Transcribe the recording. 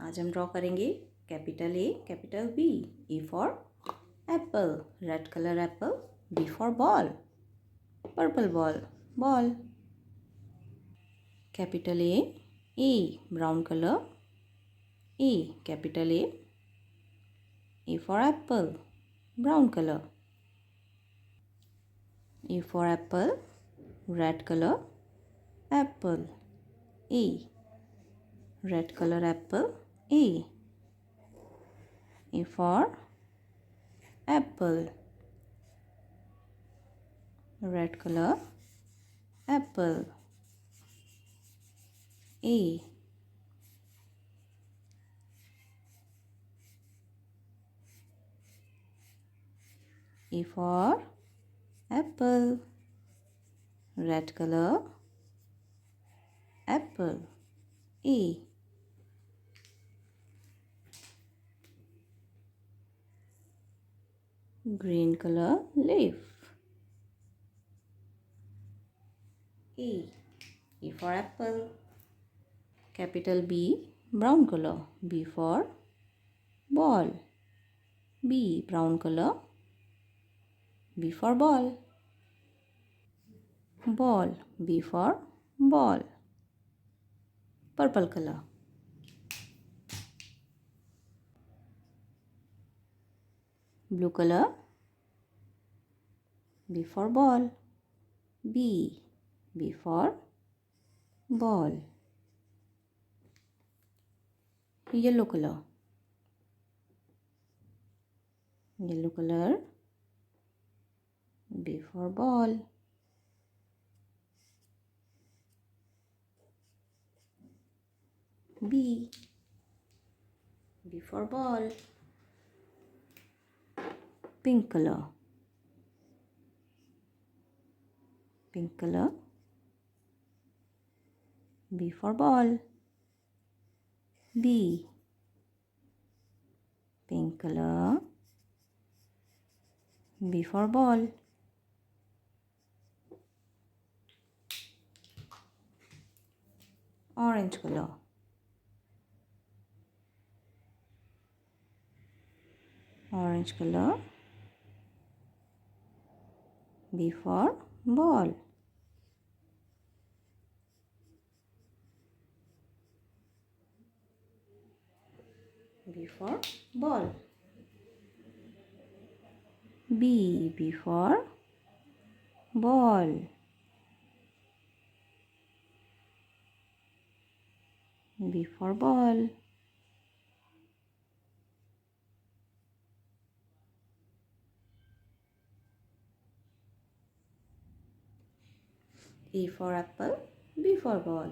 आज हम ड्रॉ करेंगे capital A capital B. A for apple, red colour apple. B for ball, purple ball, ball. Capital A brown colour, A capital A. A for apple, brown color. A for apple, red color, apple. A, red color apple, A. A for apple, red color, apple, A. A for apple, red color, apple, A. Green color leaf, A. A for apple. Capital B, brown color. B for ball, B brown color. B for ball, ball. B for ball, purple color. Blue color. B for ball, B. B for ball. Yellow color. Yellow color. B for ball, B. B for ball. Pink color. Pink color. B for ball, B. Pink color. B for ball. Orange color. Orange color. B for ball, B for ball. B for ball, B for ball. A for apple, B for ball.